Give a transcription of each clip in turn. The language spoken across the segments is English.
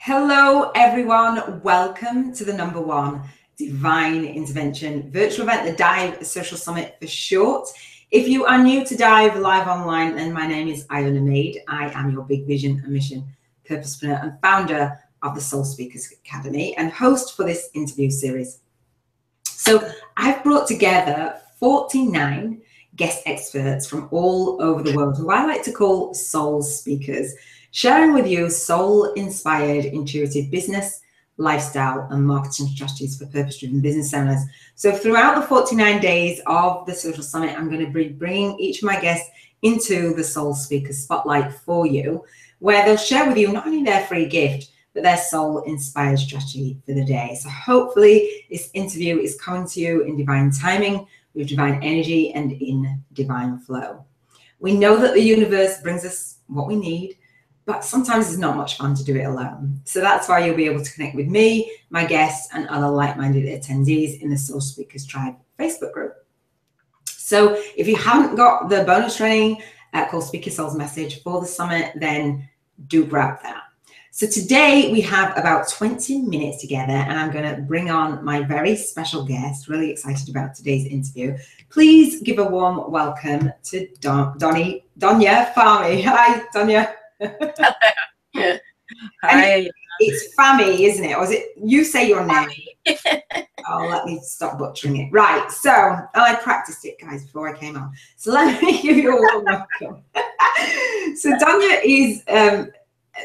Hello everyone, welcome to the #1 Divine Intervention virtual event, the D.I.V.E Social-Summit for short. If you are new to D.I.V.E live online, then my name is Iona Meade. I am your big vision and mission purposepreneur and founder of the Soul Speakers Academy and host for this interview series. So I've brought together 49 guest experts from all over the world who I like to call soul speakers, sharing with you soul-inspired, intuitive business, lifestyle, and marketing strategies for purpose-driven business owners. So throughout the 49 days of the Social Summit, I'm going to be bringing each of my guests into the Soul Speaker Spotlight for you, where they'll share with you not only their free gift, but their soul-inspired strategy for the day. So hopefully this interview is coming to you in divine timing, with divine energy, and in divine flow. We know that the universe brings us what we need, but sometimes it's not much fun to do it alone. So that's why you'll be able to connect with me, my guests, and other like-minded attendees in the Soul Speakers Tribe Facebook group. So if you haven't got the bonus training called Speak Your Soul's Message for the summit, then do grab that. So today we have about 20 minutes together, and I'm going to bring on my very special guest. Really excited about today's interview. Please give a warm welcome to Donya Fahmy. Hi, Donya. Hi. It's Fahmy, isn't it? Or is it, you say your name? Oh, let me stop butchering it. Right, so I practiced it, guys, before I came on. So let me give you a warm welcome. So Donya is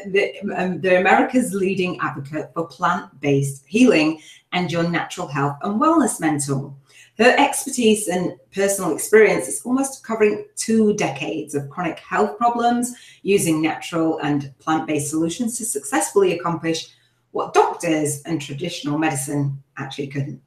the America's leading advocate for plant-based healing and your natural health and wellness mentor. Her expertise and personal experience is almost covering 2 decades of chronic health problems using natural and plant-based solutions to successfully accomplish what doctors and traditional medicine actually couldn't.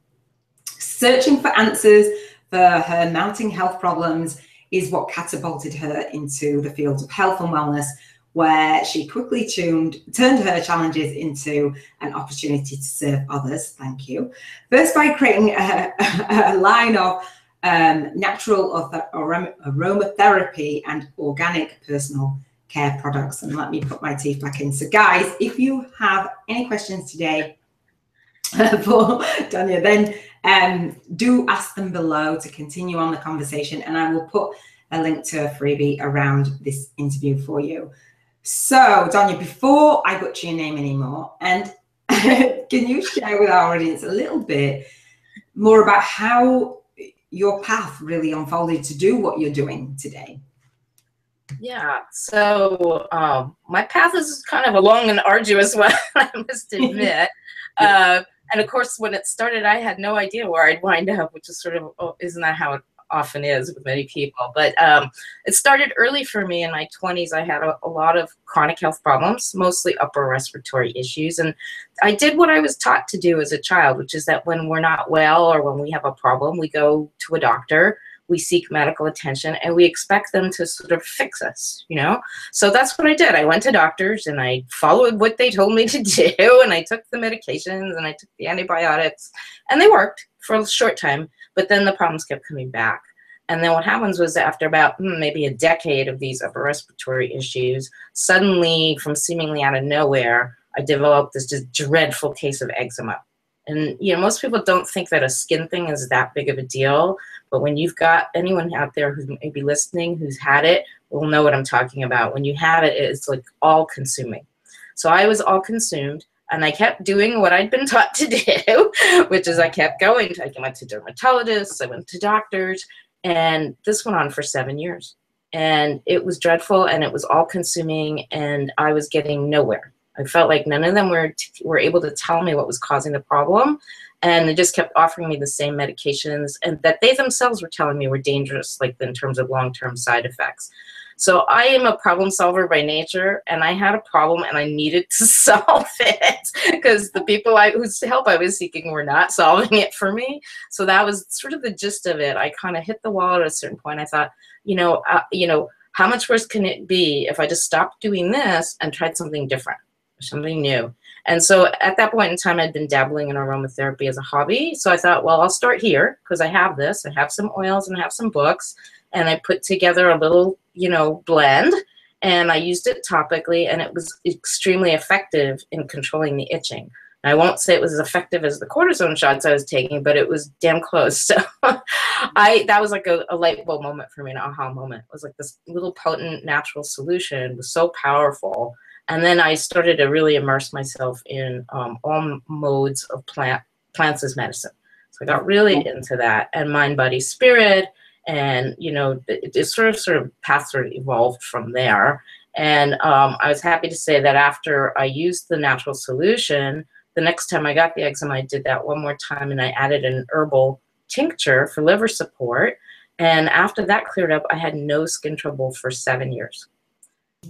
Searching for answers for her mounting health problems is what catapulted her into the field of health and wellness, where she quickly turned her challenges into an opportunity to serve others. Thank you. First, by creating a line of natural aromatherapy and organic personal care products. And let me put my teeth back in. So guys, if you have any questions today for Donya, then do ask them below to continue on the conversation, and I will put a link to a freebie around this interview for you. So, Donya, before I butcher your name anymore, and can you share with our audience a little bit more about how your path really unfolded to do what you're doing today? Yeah, so my path is kind of a long and arduous one, I must admit. And of course, when it started, I had no idea where I'd wind up, which is sort of, isn't that how it often is with many people? But it started early for me in my 20s. I had a lot of chronic health problems, mostly upper respiratory issues. And I did what I was taught to do as a child, which is that when we're not well or when we have a problem, we go to a doctor, we seek medical attention, and we expect them to sort of fix us, you know? So that's what I did. I went to doctors and I followed what they told me to do, and I took the medications and I took the antibiotics, and they worked for a short time, but then the problems kept coming back. And then what happens was, after about maybe a decade of these upper respiratory issues, suddenly, from seemingly out of nowhere, I developed this just dreadful case of eczema. And, you know, most people don't think that a skin thing is that big of a deal. But when you've got anyone out there who may be listening who's had it, will know what I'm talking about. When you have it, it's like all consuming. So I was all consumed, and I kept doing what I'd been taught to do, which is I kept going. I went to dermatologists, I went to doctors, and this went on for 7 years. And it was dreadful, and it was all consuming, and I was getting nowhere. I felt like none of them were able to tell me what was causing the problem, and they just kept offering me the same medications, and that they themselves were telling me were dangerous, like in terms of long-term side effects. So I am a problem solver by nature, and I had a problem and I needed to solve it because the people whose help I was seeking were not solving it for me. So that was sort of the gist of it. I kind of hit the wall at a certain point. I thought, you know, how much worse can it be if I just stopped doing this and tried something different, something new? And so at that point in time, I'd been dabbling in aromatherapy as a hobby. So I thought, well, I'll start here because I have this. I have some oils and I have some books. And I put together a little, you know, blend. and I used it topically, and it was extremely effective in controlling the itching. And I won't say it was as effective as the cortisone shots I was taking, but it was damn close. So that was like a light bulb moment for me, an aha moment. It was like this little potent natural solution was so powerful. And then I started to really immerse myself in all modes of plants as medicine. So I got really into that, and mind, body, spirit. And, you know, it sort of path sort of evolved from there. And I was happy to say that after I used the natural solution, the next time I got the eczema, I did that one more time, and I added an herbal tincture for liver support. And after that cleared up, I had no skin trouble for 7 years.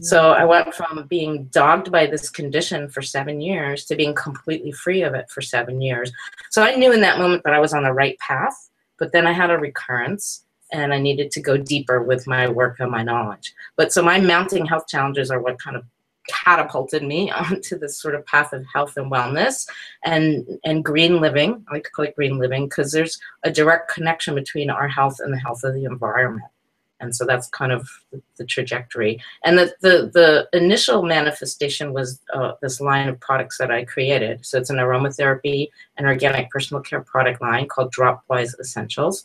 So I went from being dogged by this condition for 7 years to being completely free of it for 7 years. So I knew in that moment that I was on the right path, but then I had a recurrence, and I needed to go deeper with my work and my knowledge. But so my mounting health challenges are what kind of catapulted me onto this sort of path of health and wellness and green living. I like to call it green living because there's a direct connection between our health and the health of the environment. And so that's kind of the trajectory. And the initial manifestation was this line of products that I created. So it's an aromatherapy and organic personal care product line called Dropwise Essentials.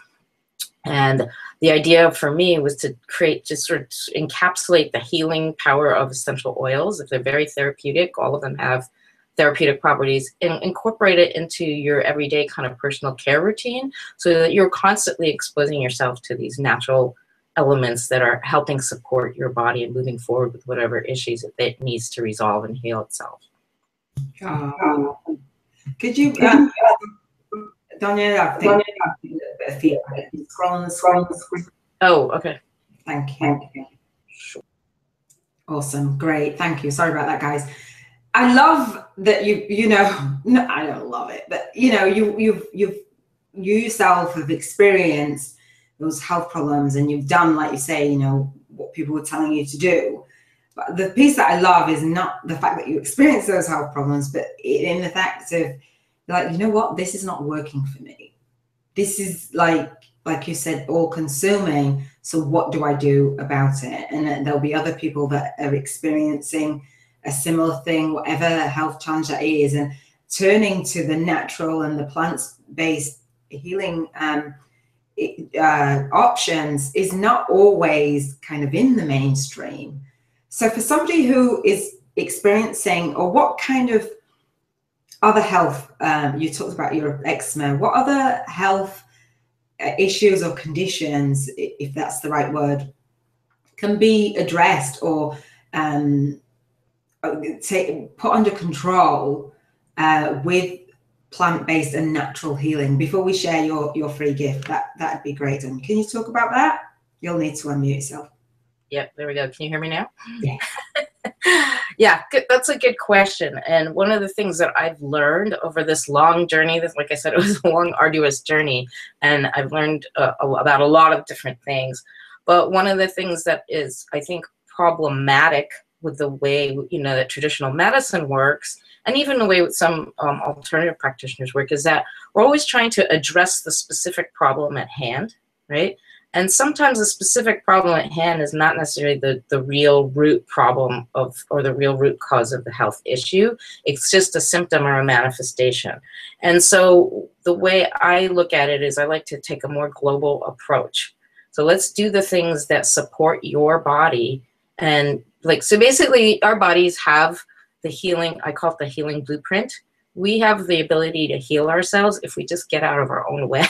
And the idea for me was to create, just sort of encapsulate the healing power of essential oils. If they're very therapeutic, all of them have therapeutic properties, and incorporate it into your everyday kind of personal care routine so that you're constantly exposing yourself to these natural elements that are helping support your body and moving forward with whatever issues it needs to resolve and heal itself. Could you, Donya, I think a bit of feedback. Scroll on the screen. Oh, okay. Thank you. Sure. Awesome, great, thank you. Sorry about that, guys. I love that you know, no, I don't love it, but you know, you yourself have experienced those health problems, and you've done, like you say, you know, what people were telling you to do. But the piece that I love is not the fact that you experience those health problems, but in the fact of, like, you know what, this is not working for me. This is like you said, all consuming. So what do I do about it? And there'll be other people that are experiencing a similar thing, whatever health challenge that is, and turning to the natural and the plant-based healing options is not always kind of in the mainstream. So for somebody who is experiencing, or what kind of other health, you talked about your eczema, what other health issues or conditions, if that's the right word, can be addressed or put under control with plant-based and natural healing? Before we share your free gift, that'd be great. And can you talk about that? You'll need to unmute yourself. Yep, there we go. Can you hear me now? Yeah. Yeah, good. That's a good question. And one of the things that I've learned over this long journey, like I said, it was a long, arduous journey, and I've learned about a lot of different things. But one of the things that is, I think, problematic with the way, you know, that traditional medicine works, and even the way with some alternative practitioners work, is that we're always trying to address the specific problem at hand, right? And sometimes the specific problem at hand is not necessarily the real root problem or the real root cause of the health issue. It's just a symptom or a manifestation. And so the way I look at it is I like to take a more global approach. So let's do the things that support your body. And like, so basically our bodies have the healing, I call it the healing blueprint. We have the ability to heal ourselves if we just get out of our own way.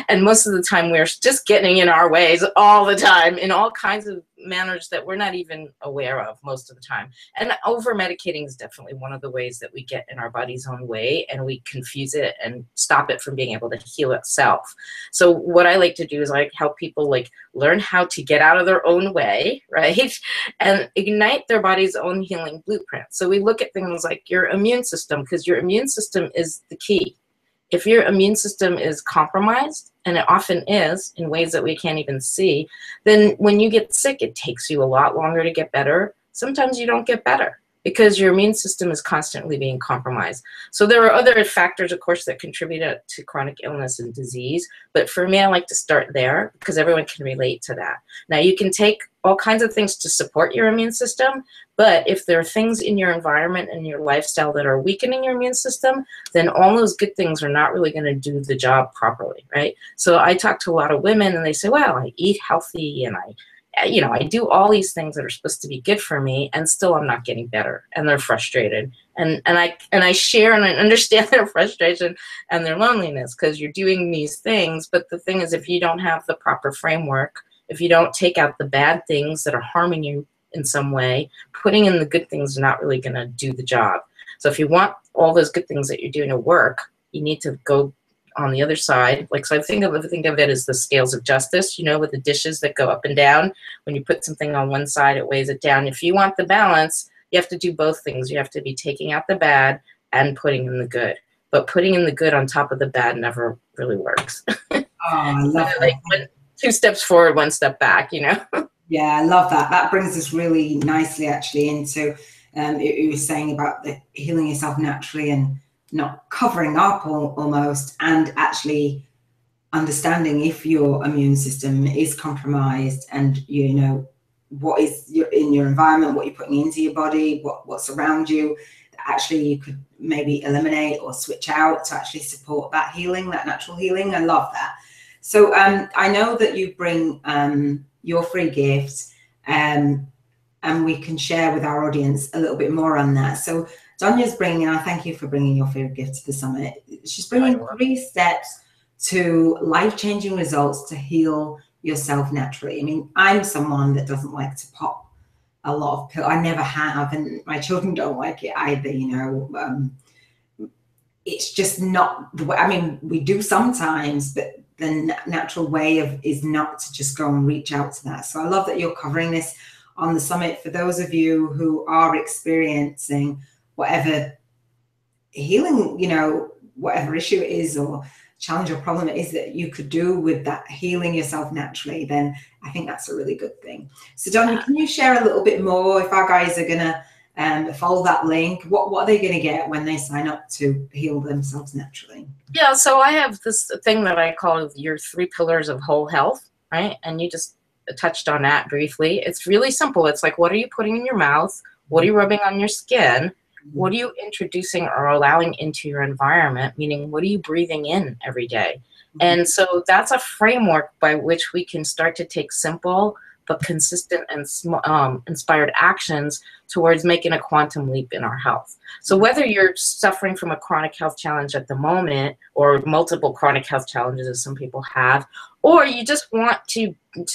And most of the time we're just getting in our ways all the time in all kinds of manners that we're not even aware of most of the time. And over-medicating is definitely one of the ways that we get in our body's own way, and we confuse it and stop it from being able to heal itself. So what I like to do is I help people like learn how to get out of their own way, right? And ignite their body's own healing blueprint. So we look at things like your immune system, because your immune system is the key. If your immune system is compromised, and it often is in ways that we can't even see, then when you get sick, it takes you a lot longer to get better. Sometimes you don't get better. because your immune system is constantly being compromised. So there are other factors, of course, that contribute to chronic illness and disease. But for me, I like to start there because everyone can relate to that. Now, you can take all kinds of things to support your immune system, but if there are things in your environment and your lifestyle that are weakening your immune system, then all those good things are not really going to do the job properly, right? So I talk to a lot of women and they say, well, I eat healthy and I do all these things that are supposed to be good for me, and still I'm not getting better, and they're frustrated. And I share and I understand their frustration and their loneliness, because you're doing these things, but the thing is, if you don't have the proper framework, if you don't take out the bad things that are harming you in some way, putting in the good things are not really going to do the job. So if you want all those good things that you're doing to work, you need to go on the other side. Like, so I think of it as the scales of justice, with the dishes that go up and down. When you put something on one side, it weighs it down. If you want the balance, you have to do both things. You have to be taking out the bad and putting in the good. But putting in the good on top of the bad never really works. Oh, I love that. Like 2 steps forward, 1 step back, Yeah, I love that. That brings us really nicely actually into you were saying about the healing yourself naturally and not covering up almost, and actually understanding if your immune system is compromised, and what is in your environment, what you're putting into your body, what's around you, that actually you could maybe eliminate or switch out to actually support that healing, that natural healing. I love that. So I know that you bring your free gifts, and we can share with our audience a little bit more on that. So Donya's bringing, and I thank you for bringing your free gift to the summit. She's bringing 3 steps to life-changing results to heal yourself naturally. I mean, I'm someone that doesn't like to pop a lot of pills. I never have, and my children don't like it either, it's just not the way. I mean, we do sometimes, but the natural way is not to just go and reach out to that. So I love that you're covering this on the summit for those of you who are experiencing whatever healing, whatever issue it is or challenge or problem it is that you could do with that healing yourself naturally. Then I think that's a really good thing. So Donya, can you share a little bit more, if our guys are going to follow that link, what are they going to get when they sign up to heal themselves naturally? Yeah, so I have this thing that I call your 3 pillars of whole health, right? And you just touched on that briefly. It's really simple. It's like, what are you putting in your mouth? What are you rubbing on your skin? What are you introducing or allowing into your environment? Meaning, what are you breathing in every day? And so that's a framework by which we can start to take simple but consistent and inspired actions towards making a quantum leap in our health. So whether you're suffering from a chronic health challenge at the moment, or multiple chronic health challenges as some people have, or you just want to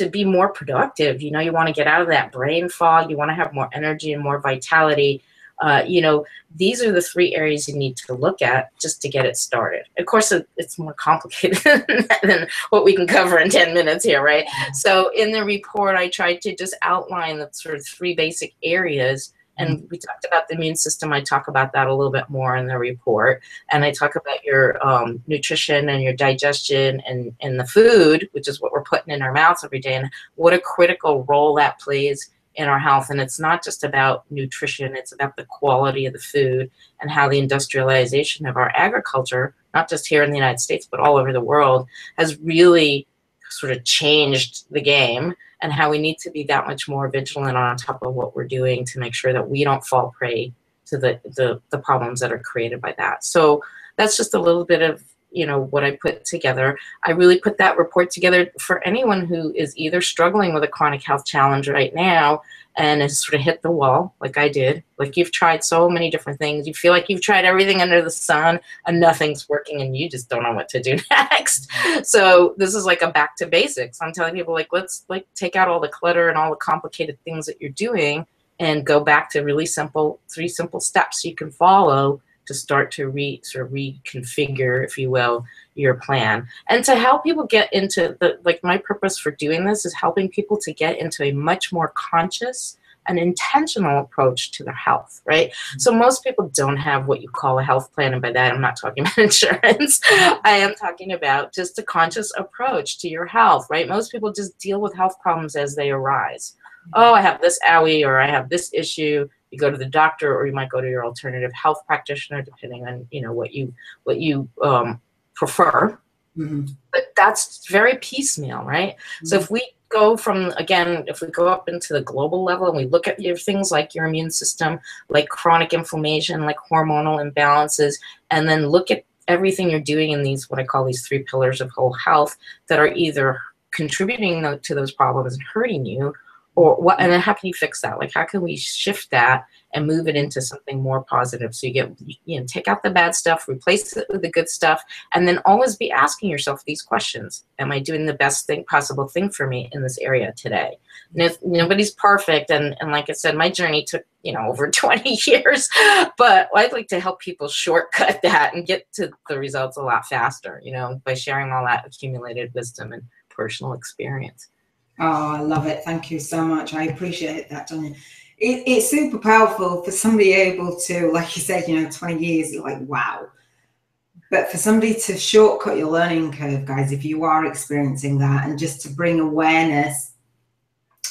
be more productive, you want to get out of that brain fog, you want to have more energy and more vitality, these are the 3 areas you need to look at just to get it started. Of course, it's more complicated than what we can cover in 10 minutes here, right? So in the report, I tried to just outline the sort of 3 basic areas. And we talked about the immune system. I talk about that a little bit more in the report. And I talk about your nutrition and your digestion and the food, which is what we're putting in our mouths every day, and what a critical role that plays in our health. And it's not just about nutrition, it's about the quality of the food and how the industrialization of our agriculture, not just here in the United States, but all over the world, has really sort of changed the game, and how we need to be that much more vigilant on top of what we're doing to make sure that we don't fall prey to the problems that are created by that. So that's just a little bit of what I put together. I really put that report together for anyone who is either struggling with a chronic health challenge right now and has sort of hit the wall, like I did. Like, you've tried so many different things. You feel like you've tried everything under the sun and nothing's working, and you just don't know what to do next. So this is like a back to basics. I'm telling people, let's take out all the clutter and all the complicated things that you're doing and go back to really simple, 3 simple steps you can follow to start to reconfigure, if you will, your plan. And to help people get into my purpose for doing this is helping people to get into a much more conscious and intentional approach to their health, right? So most people don't have what you call a health plan, and by that I'm not talking about insurance. I am talking about just a conscious approach to your health, right? Most people just deal with health problems as they arise. Oh, I have this owie, or I have this issue, you go to the doctor, or you might go to your alternative health practitioner, depending on, you know, what you prefer. Mm-hmm. But that's very piecemeal, right? Mm-hmm. So if we go from, again, if we go up into the global level and we look at your things like your immune system, like chronic inflammation, like hormonal imbalances, and then look at everything you're doing in these, what I call these 3 pillars of whole health, that are either contributing to those problems and hurting you, or what, and then how can you fix that? Like, how can we shift that and move it into something more positive? So you get, you know, take out the bad stuff, replace it with the good stuff, and then always be asking yourself these questions. Am I doing the best possible thing for me in this area today? And if nobody's perfect, and like I said, my journey took, you know, over 20 years, but I'd like to help people shortcut that and get to the results a lot faster, you know, by sharing all that accumulated wisdom and personal experience. Oh, I love it. Thank you so much. I appreciate that, Donya. It's super powerful for somebody able to, like you said, you know, 20 years, you're like, wow. But for somebody to shortcut your learning curve, guys, if you are experiencing that, and just to bring awareness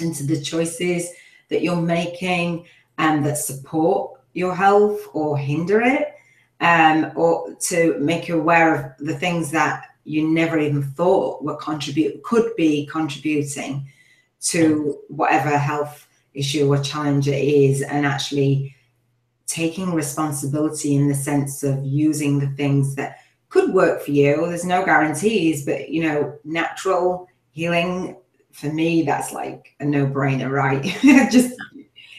into the choices that you're making and that support your health or hinder it, or to make you aware of the things that you never even thought could be contributing to whatever health issue or challenge it is, and actually taking responsibility in the sense of using the things that could work for you. There's no guarantees, but, you know, natural healing, for me, that's like a no-brainer, right? Just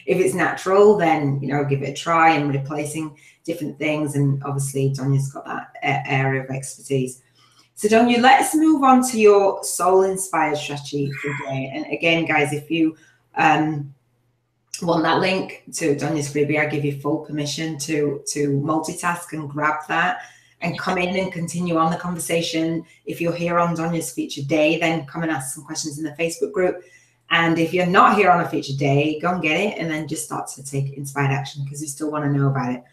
if it's natural, then, you know, give it a try, and replacing different things. And obviously Donya's got that area of expertise. So Donya, let's move on to your soul-inspired strategy for the day. And again, guys, if you want that link to Donya's freebie, I give you full permission to multitask and grab that and come in and continue on the conversation. If you're here on Donya's featured day, then come and ask some questions in the Facebook group. And if you're not here on a featured day, go and get it, and then just start to take inspired action, because you still want to know about it.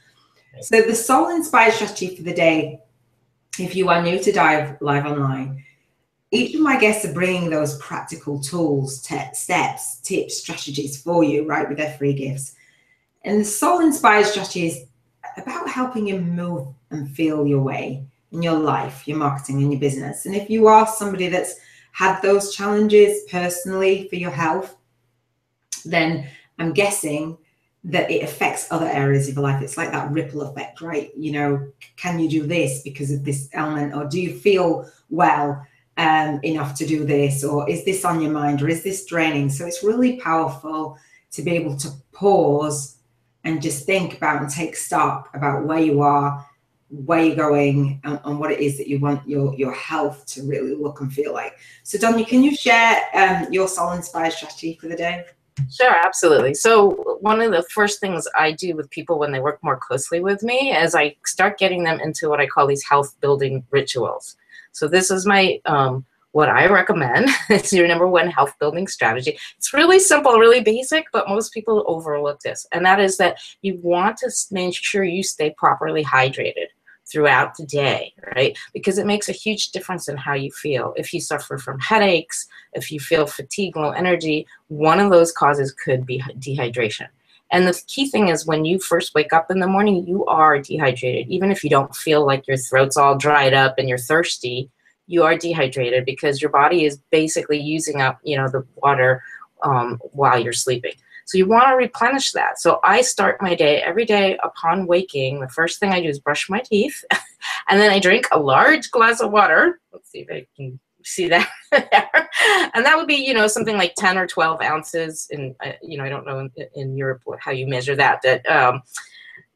So the soul-inspired strategy for the day, if you are new to D.I.V.E Live Online, each of my guests are bringing those practical tools, steps, tips, strategies for you, right, with their free gifts. And the soul-inspired strategy is about helping you move and feel your way in your life, your marketing, and your business. And if you are somebody that's had those challenges personally for your health, then I'm guessing that it affects other areas of your life. It's like that ripple effect, right? You know, can you do this because of this element? Or do you feel well enough to do this? Or is this on your mind? Or is this draining? So it's really powerful to be able to pause and just think about and take stock about where you are, where you're going, and what it is that you want your health to really look and feel like. So Donya, can you share your soul-inspired strategy for the day? Sure, absolutely. So one of the first things I do with people when they work more closely with me is I start getting them into what I call these health building rituals. So this is my what I recommend. It's your number one health building strategy. It's really simple, really basic, but most people overlook this. And that is that you want to make sure you stay properly hydrated throughout the day, right? Because it makes a huge difference in how you feel. If you suffer from headaches, if you feel fatigue, low energy, one of those causes could be dehydration. And the key thing is, when you first wake up in the morning, you are dehydrated. Even if you don't feel like your throat's all dried up and you're thirsty, you are dehydrated because your body is basically using up, you know, the water while you're sleeping. So you want to replenish that. So I start my day every day upon waking. The first thing I do is brush my teeth, and then I drink a large glass of water. Let's see if I can see that there. And that would be, you know, something like 10 or 12 ounces. And, you know, I don't know in Europe how you measure that. But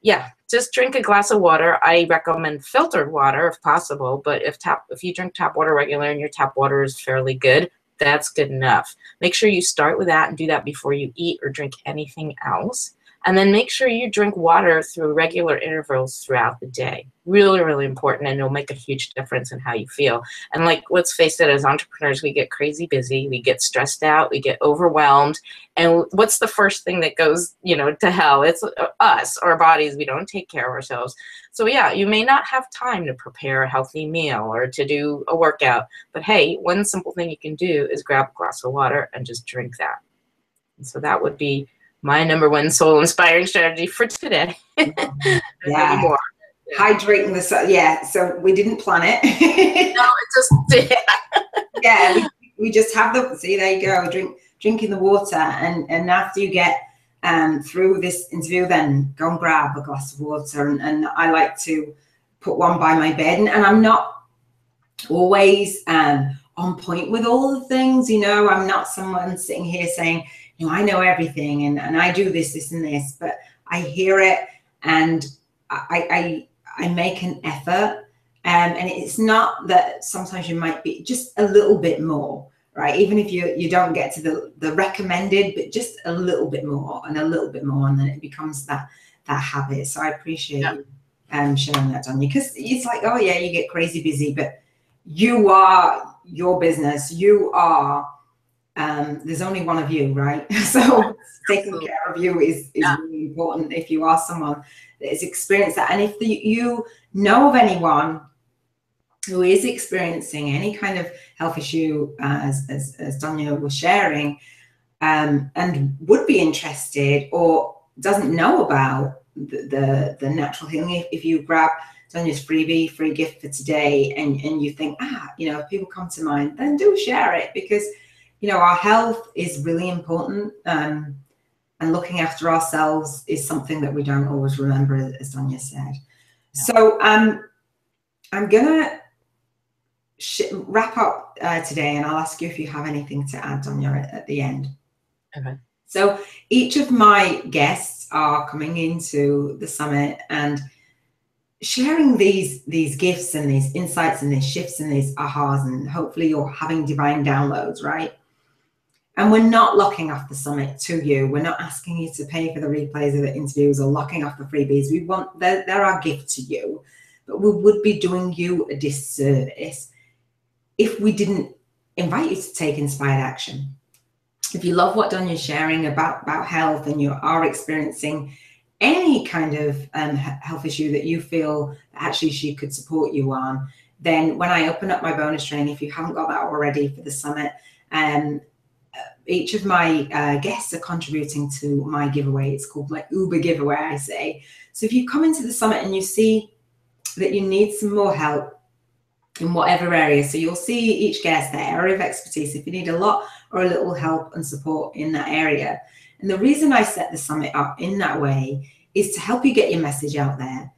yeah, just drink a glass of water. I recommend filtered water if possible. But if you drink tap water regular and your tap water is fairly good, that's good enough. Make sure you start with that and do that before you eat or drink anything else. And then make sure you drink water through regular intervals throughout the day. Really, really important, and it'll make a huge difference in how you feel. And like, let's face it, as entrepreneurs, we get crazy busy, we get stressed out, we get overwhelmed. And what's the first thing that goes, you know, to hell? It's us, our bodies. We don't take care of ourselves. So yeah, you may not have time to prepare a healthy meal or to do a workout, but hey, one simple thing you can do is grab a glass of water and just drink that. And so that would be my number one soul inspiring strategy for today. Yeah. More. Hydrating the sun. Yeah. So we didn't plan it. No, it just, yeah. We just have the, see, there you go, drinking the water. And after you get through this interview, then go and grab a glass of water. And I like to put one by my bed. And I'm not always on point with all the things, you know. I'm not someone sitting here saying, you know, I know everything and I do this, this, and this, but I hear it and I make an effort. And it's not that sometimes you might be just a little bit more, right? Even if you don't get to the recommended, but just a little bit more and a little bit more, and then it becomes that habit. So I appreciate you sharing that, Donya, because it's like, oh yeah, you get crazy busy, but you are your business. You are, there's only one of you, right? So taking care of you is really important if you are someone that has experienced that. And if you know of anyone who is experiencing any kind of health issue, as Donya was sharing, and would be interested or doesn't know about the natural healing, if you grab Donya's freebie, free gift for today, and you think, you know, if people come to mind, then do share it, because, you know, our health is really important, and looking after ourselves is something that we don't always remember, as Donya said. So I'm gonna wrap up today, and I'll ask you if you have anything to add, Donya, at the end. Okay. So each of my guests are coming into the summit and sharing these gifts and these insights and these shifts and these ahas, and hopefully you're having divine downloads, right? And we're not locking off the summit to you. We're not asking you to pay for the replays of the interviews or locking off the freebies. We want, they're our gift to you, but we would be doing you a disservice if we didn't invite you to take inspired action. If you love what Donya's sharing about health, and you are experiencing any kind of health issue that you feel that actually she could support you on, then when I open up my bonus training, if you haven't got that already for the summit, each of my guests are contributing to my giveaway. It's called my Uber giveaway, I say. So if you come into the summit and you see that you need some more help in whatever area, so you'll see each guest, their area of expertise, if you need a lot or a little help and support in that area. And the reason I set the summit up in that way is to help you get your message out there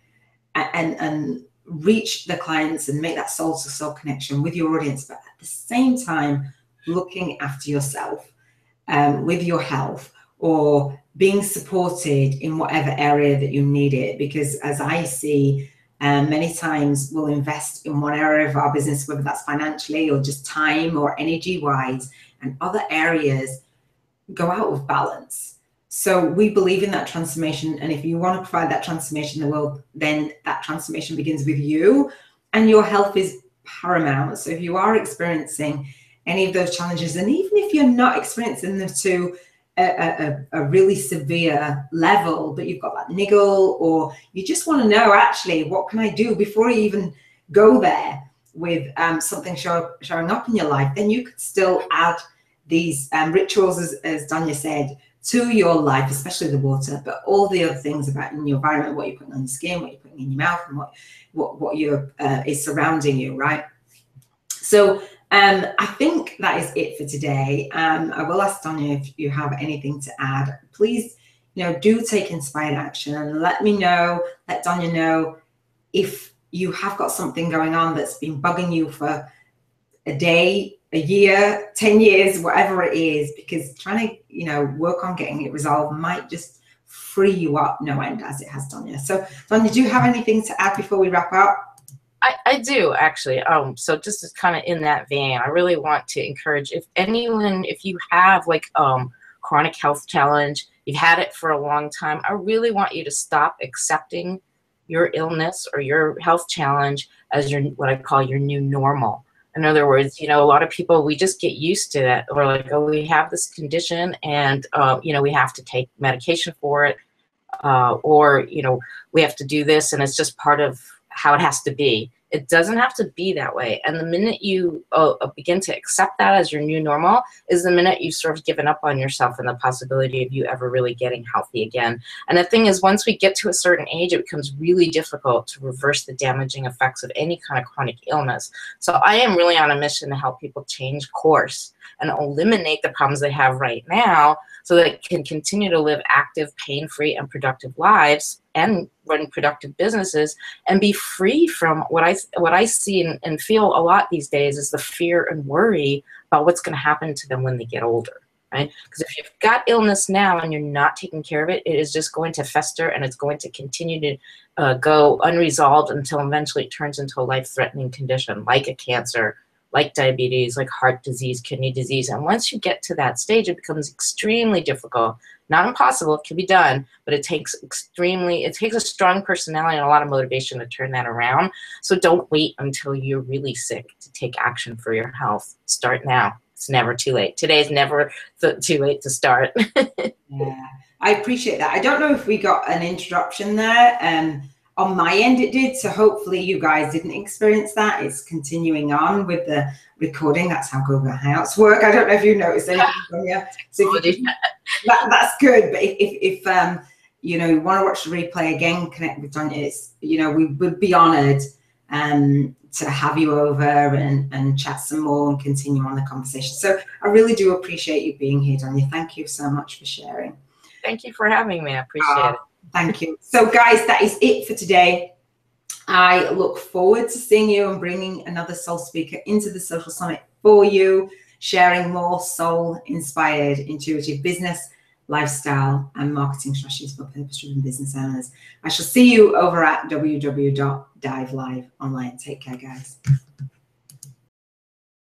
and reach the clients and make that soul-to-soul connection with your audience, but at the same time, looking after yourself with your health, or being supported in whatever area that you need it. Because as I see, many times we'll invest in one area of our business, whether that's financially or just time or energy wise, and other areas go out of balance. So we believe in that transformation. And if you want to provide that transformation in the world, then that transformation begins with you, and your health is paramount. So if you are experiencing any of those challenges, and even if you're not experiencing them to a really severe level, but you've got that niggle, or you just want to know, actually, what can I do before you even go there with something showing up in your life, then you could still add these rituals, as Donya said, to your life, especially the water, but all the other things about in your environment, what you're putting on your skin, what you're putting in your mouth, and what is surrounding you, right? So I think that is it for today. I will ask Donya if you have anything to add. Please, do take inspired action, and let me know, let Donya know if you have got something going on that's been bugging you for a day, a year, 10 years, whatever it is, because trying to, work on getting it resolved might just free you up no end, as it has Donya. So Donya, do you have anything to add before we wrap up? I do, actually. So just kind of in that vein, I really want to encourage, if you have like chronic health challenge, you've had it for a long time, I really want you to stop accepting your illness or your health challenge as what I call your new normal. In other words, a lot of people, we just get used to that. We're like, oh, we have this condition, and we have to take medication for it, or we have to do this, and it's just part of how it has to be. It doesn't have to be that way. And the minute you begin to accept that as your new normal is the minute you've sort of given up on yourself and the possibility of you ever really getting healthy again. And the thing is, once we get to a certain age, it becomes really difficult to reverse the damaging effects of any kind of chronic illness. So I am really on a mission to help people change course and eliminate the problems they have right now so that they can continue to live active, pain-free, and productive lives and run productive businesses and be free from what I see and feel a lot these days is the fear and worry about what's going to happen to them when they get older, right? Because if you've got illness now and you're not taking care of it, it is just going to fester and it's going to continue to go unresolved until eventually it turns into a life-threatening condition like a cancer, like diabetes, like heart disease, kidney disease. And once you get to that stage, it becomes extremely difficult. Not impossible, it can be done, but it takes a strong personality and a lot of motivation to turn that around. So don't wait until you're really sick to take action for your health. Start now. It's never too late. Today is never too late to start. Yeah, I appreciate that. I don't know if we got an interruption there. On my end, it did. So hopefully you guys didn't experience that. It's continuing on with the recording. That's how Google Hangouts work. I don't know if you noticed anything from you. So if you, that's good. But if you know, you want to watch the replay again, connect with Donya. It's, you know, we would be honored to have you over and chat some more and continue on the conversation. So I really do appreciate you being here, Donya. Thank you so much for sharing. Thank you for having me. I appreciate it. Thank you. So guys, that is it for today. I look forward to seeing you and bringing another soul speaker into the Social Summit for you, sharing more soul-inspired, intuitive business, lifestyle, and marketing strategies for purpose-driven business owners. I shall see you over at www.divelive online. Take care, guys.